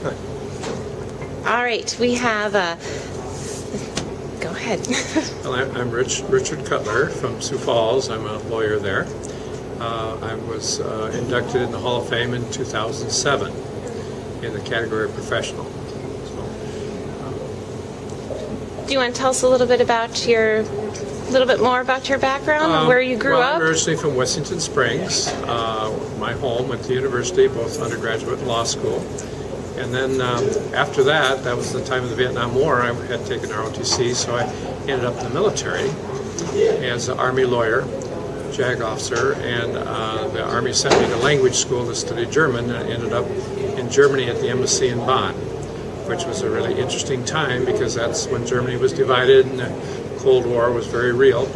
All right, we have go ahead. Well, I'm Richard Cutler from Sioux Falls. I'm a lawyer there. I was inducted in the Hall of Fame in 2007 in the category of professional. Do you want to tell us a little bit more about your background, where you grew up? I'm originally from Wessington Springs, my home, went to university, both undergraduate and law school. And then after that was the time of the Vietnam War. I had taken ROTC, so I ended up in the military as an Army lawyer, JAG officer, and the Army sent me to language school to study German, and I ended up in Germany at the embassy in Bonn, which was a really interesting time because that's when Germany was divided and the Cold War was very real.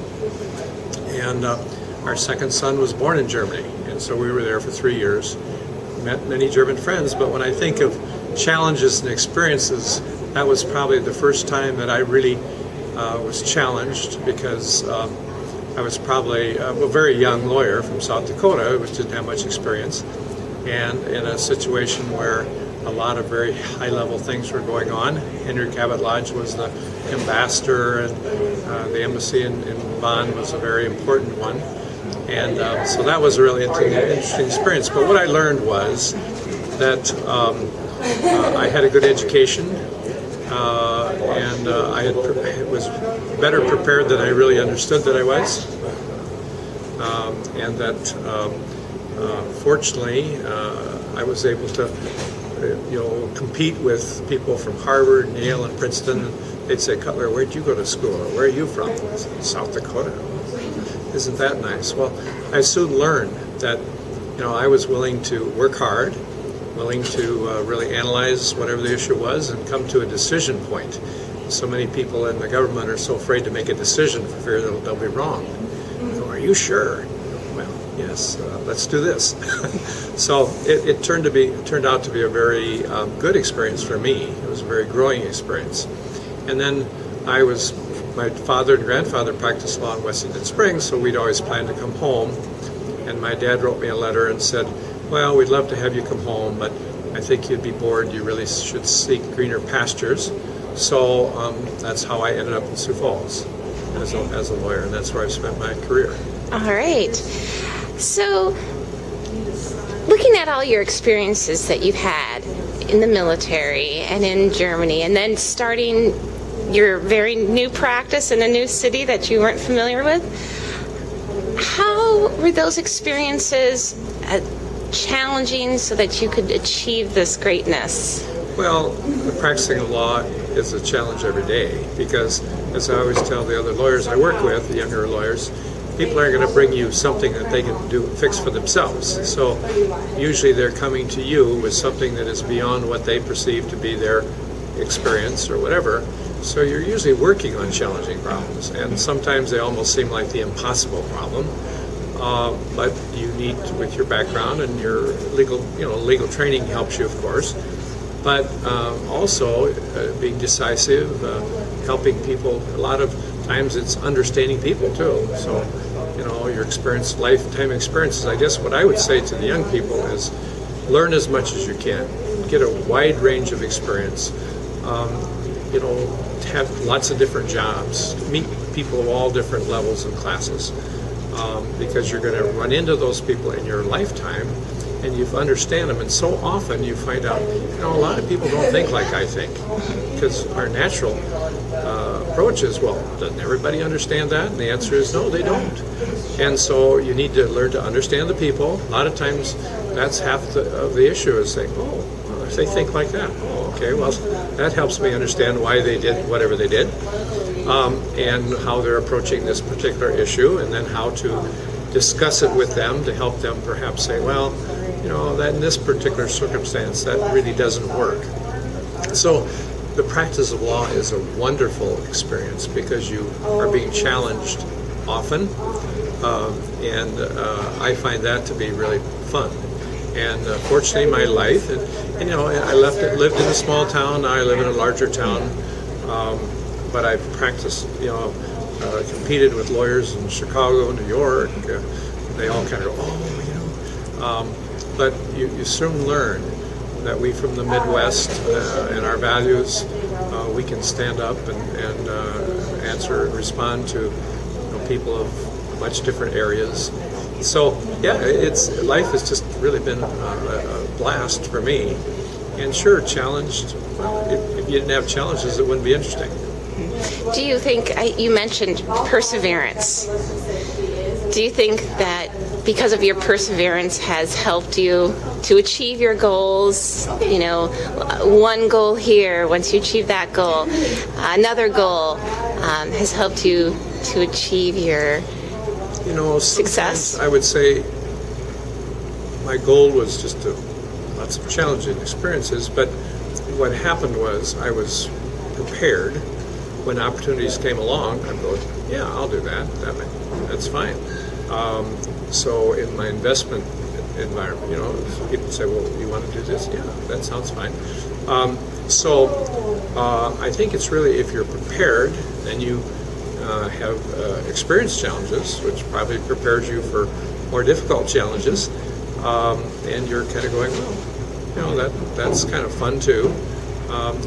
And our second son was born in Germany, and so we were there for 3 years. Met many German friends, but when I think of challenges and experiences, that was probably the first time that I really was challenged, because I was probably a very young lawyer from South Dakota, which didn't have much experience, and in a situation where a lot of very high-level things were going on. Henry Cabot Lodge was the ambassador, and the embassy in Bonn was a very important one. And so that was a really interesting experience. But what I learned was that I had a good education, and I was better prepared than I really understood that I was, and that fortunately I was able to compete with people from Harvard, Yale, and Princeton. They'd say, "Cutler, where'd you go to school? Or where are you from?" I said, "South Dakota." Isn't that nice? Well, I soon learned that I was willing to work hard, willing to really analyze whatever the issue was and come to a decision point. So many people in the government are so afraid to make a decision for fear that they'll be wrong. Are you sure? Well, yes, let's do this. So it turned out to be a very good experience for me. It was a very growing experience. And then my father and grandfather practiced law in Wessington Springs, so we'd always planned to come home. And my dad wrote me a letter and said, "Well, we'd love to have you come home, but I think you'd be bored. You really should seek greener pastures." So that's how I ended up in Sioux Falls as a lawyer, and that's where I've spent my career. All right. So, looking at all your experiences that you've had in the military and in Germany, and then starting your very new practice in a new city that you weren't familiar with, how were those experiences challenging so that you could achieve this greatness? Well, the practicing of law is a challenge every day, because as I always tell the other lawyers I work with, the younger lawyers, people aren't going to bring you something that they can fix for themselves. So usually they're coming to you with something that is beyond what they perceive to be their experience or whatever. So you're usually working on challenging problems, and sometimes they almost seem like the impossible problem. But you need, with your background and your legal training helps you, of course. But also being decisive, helping people. A lot of times it's understanding people too. So your experience, lifetime experiences. I guess what I would say to the young people is, learn as much as you can. Get a wide range of experience. Have lots of different jobs, meet people of all different levels and classes, because you're going to run into those people in your lifetime, and you understand them. And so often you find out, a lot of people don't think like I think, because our natural approach is, well, doesn't everybody understand that? And the answer is no, they don't. And so you need to learn to understand the people. A lot of times that's half of the issue, is saying, oh, if they think like that, oh, okay, well, that helps me understand why they did whatever they did, and how they're approaching this particular issue, and then how to discuss it with them to help them perhaps say, well, that in this particular circumstance, that really doesn't work. So the practice of law is a wonderful experience, because you are being challenged often, and I find that to be really fun. And fortunately, my life, and I lived in a small town. Now I live in a larger town, but I've practiced, competed with lawyers in Chicago, New York. They all kind of go, but you soon learn that we from the Midwest and our values, we can stand up and answer and respond to people of much different areas. So yeah, life has just really been a blast for me. And sure, challenged. Well, if you didn't have challenges, it wouldn't be interesting. Do you think, you mentioned perseverance, do you think that because of your perseverance has helped you to achieve your goals? You know, one goal here, once you achieve that goal, another goal has helped you to achieve your success? I would say my goal was just lots of challenging experiences, but what happened was I was prepared. When opportunities came along, I'd go, yeah, I'll do that. That's fine. So in my investment environment, people say, well, you want to do this? Yeah, that sounds fine. So I think it's really, if you're prepared, then you have experienced challenges, which probably prepares you for more difficult challenges, and you're kind of going, well, that's kind of fun too,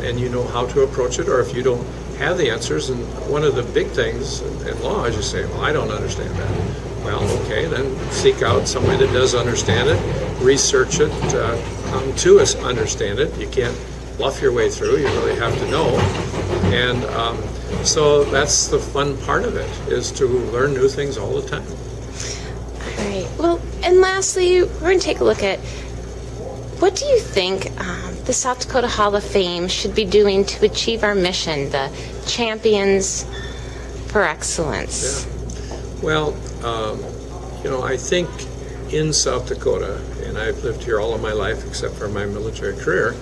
and you know how to approach it, or if you don't have the answers. And one of the big things in law is you say, well, I don't understand that. Well, okay, then seek out somebody that does understand it, research it, come to us understand it. You can't bluff your way through, you really have to know. And so that's the fun part of it, is to learn new things all the time. All right. Well, and lastly, we're going to take a look at, what do you think the South Dakota Hall of Fame should be doing to achieve our mission, the Champions for Excellence? Yeah. Well, I think in South Dakota, and I've lived here all of my life except for my military career,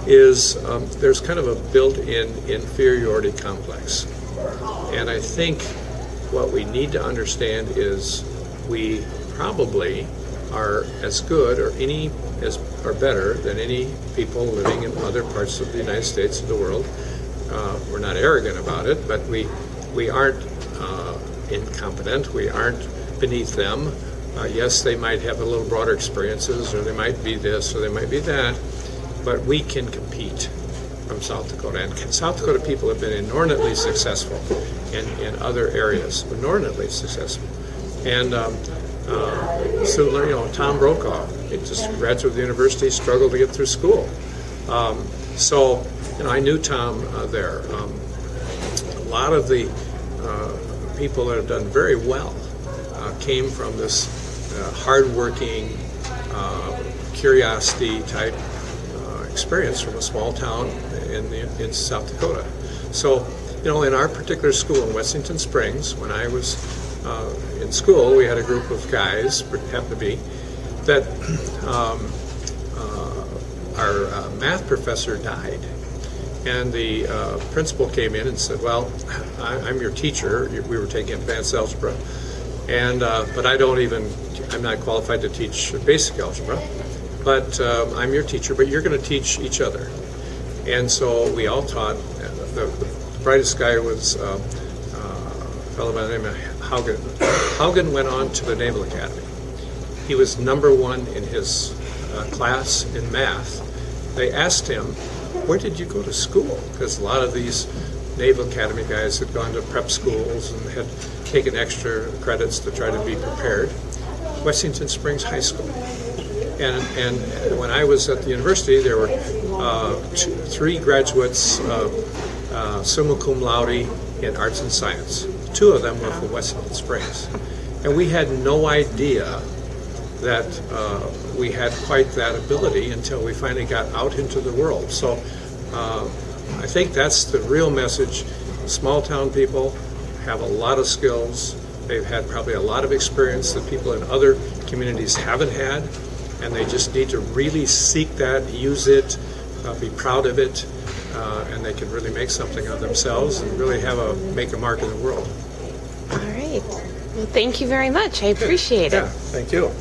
is there's kind of a built-in inferiority complex. And I think what we need to understand is we probably are as good or better than any people living in other parts of the United States of the world. We're not arrogant about it, but we aren't incompetent. We aren't beneath them. Yes, they might have a little broader experiences, or they might be this, or they might be that, but we can compete from South Dakota. And South Dakota people have been inordinately successful in other areas, inordinately successful. And so, Tom Brokaw, he just graduated the university, struggled to get through school. So, I knew Tom there. A lot of the people that have done very well came from this hardworking, curiosity type experience from a small town in South Dakota. So, in our particular school in Wessington Springs, when I was in school, we had a group of guys, happened to be, that our math professor died. And the principal came in and said, well, I'm your teacher. We were taking advanced algebra. And but I'm not qualified to teach basic algebra. But I'm your teacher, but you're going to teach each other. And so we all taught. The brightest guy was a fellow by the name of Haugen. Haugen went on to the Naval Academy. He was #1 in his class in math. They asked him, where did you go to school? Because a lot of these Naval Academy guys had gone to prep schools and had taken extra credits to try to be prepared. Wessington Springs High School. And when I was at the university, there were 3 graduates, summa cum laude in arts and science. 2 of them were from Wessington Springs. And we had no idea that we had quite that ability until we finally got out into the world. So I think that's the real message. Small town people have a lot of skills. They've had probably a lot of experience that people in other communities haven't had, and they just need to really seek that, use it, be proud of it, and they can really make something of themselves and really make a mark in the world. All right. Well, thank you very much. I appreciate it. Yeah, thank you.